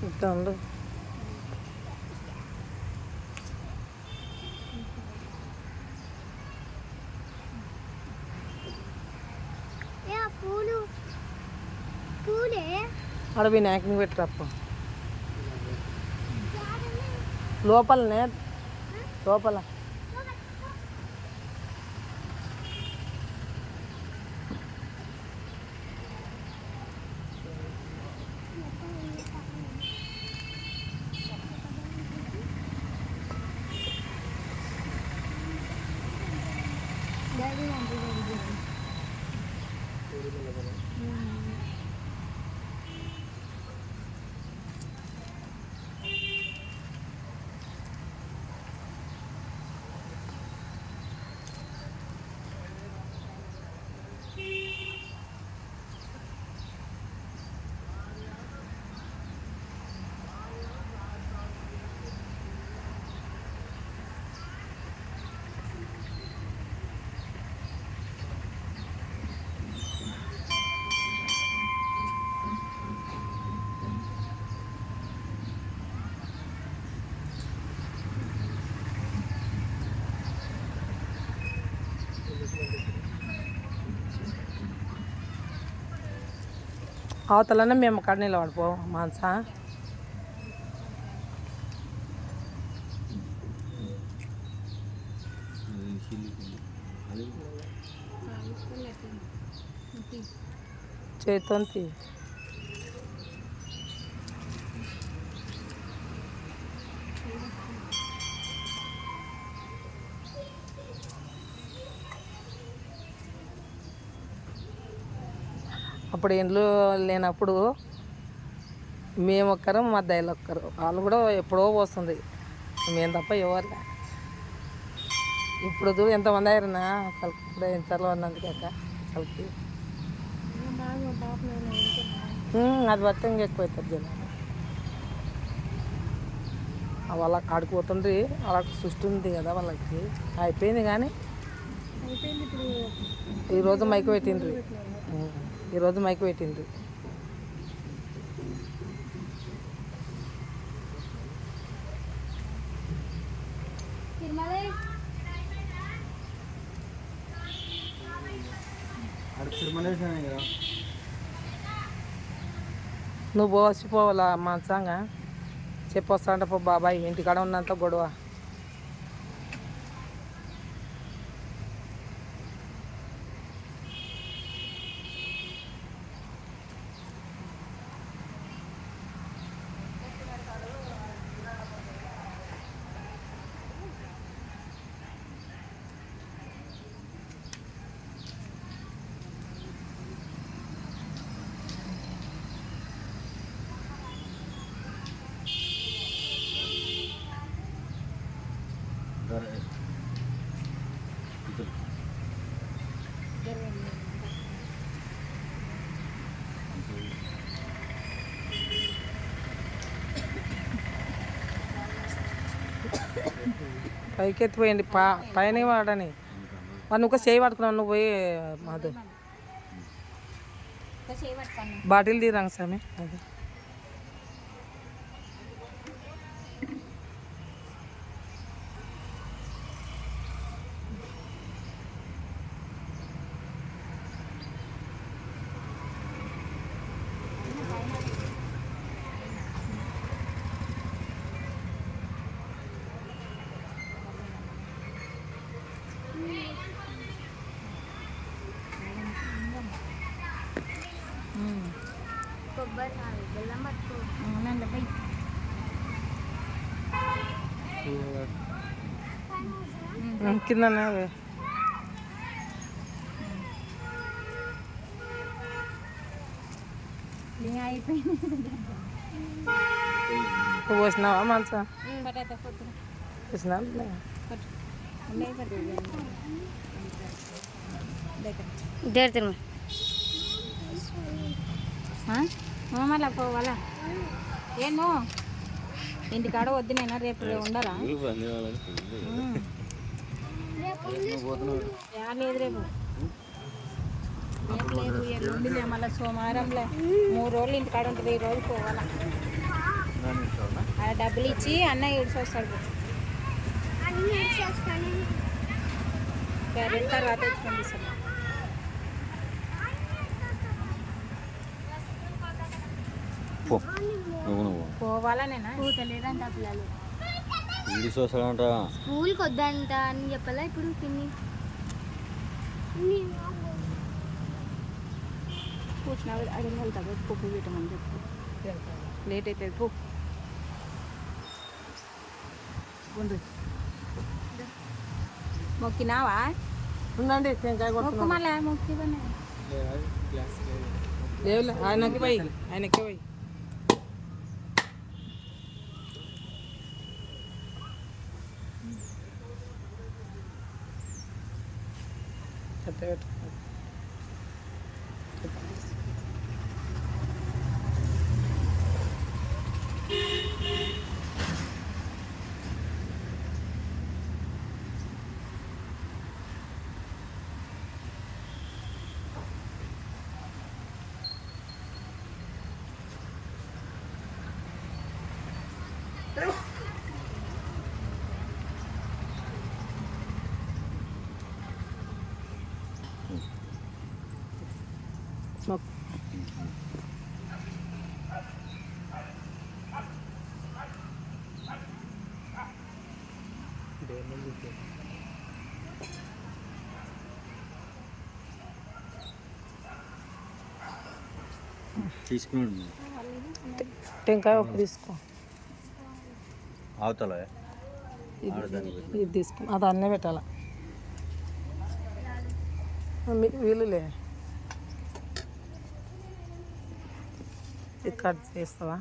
ఇంకా ఉండు. ఆడ వినాయకుని పెట్టరప్ప లోపలనే లోపల అవతలనే మేము అక్కడ నిలబడిపో మాన్సా చేతోంతి అప్పుడు ఇండ్లు లేనప్పుడు మేము ఒక్కరు మా దయలు ఒక్కరు వాళ్ళు కూడా ఎప్పుడో పోస్తుంది మేము తప్ప ఎవరు ఇప్పుడు చూడు ఎంతమంది అయ్యారన్నా అసలు ఇప్పుడు ఎంతలో ఉన్నందుకు అక్క అసలుకి అది బట్టి ఇంకెక్కువ అవుతుంది జనం వాళ్ళకి ఆడుకుపోతుండ్రి వాళ్ళకి సృష్టి ఉంది కదా వాళ్ళకి అయిపోయింది కానీ ఈరోజు మైకు పెట్టిండ్రి ఈరోజు మైకు పెట్టిండ్రి నువ్వు పోసిపోవాలా మనసంగా చెప్పొస్తా అంటే పో బాబాయ్ ఇంటికాడ ఉన్నంత గొడవ పైకి ఎత్తిపోయండి పైన వాడని నువ్వు ఒక చేయి పట్టుకున్నావు నువ్వు పోయి మాధు బాటిల్ తీరాంగ స్వామి అది కిందనే పోసినావా మంచా పోసినా మళ్ళా పోవాలా ఏమో ఇంటికాడ వద్దు నేను రేపు ఉండరా లేదు రేపు లేదు ఎల్లుండిలే మళ్ళీ సోమవారంలే 3 రోజులు ఇంటికాడ ఉంటుంది 2 రోజులు పోవాలా ఆ డబ్బులు ఇచ్చి అన్న ఏడ్చి వస్తాడు పో. రెండు తర్వాత తెచ్చుకొని తీసుకున్నా. పో నువ్వు పోవాలా నేనా? పోతలేదంట పిల్లలు ఇంగ్లీష్ వస్తాడంట. స్కూల్కి వద్దంట అని చెప్పాలా ఇప్పుడు పిన్ని కూర్చున్నా అడిగిన వెళ్తాడు పప్పు పెట్టమని చెప్పు. లేట్ అవుతుంది పో. మొక్కినావా? ఉండండి టెంకాయ మొక్కు కొడుతున్నాం. మళ్ళా మొక్కి లేవులే ఆయనకి పోయి ఆయనకి పోయి చెత్త పెట్టు. మొక్కు. తీసుకున్నాడు టెంకాయ ఒక తీసుకో. అవతల ఇది తీసుకో. అది అన్నీ పెట్టాల. వీలులే ఇది కట్ చేస్తావా?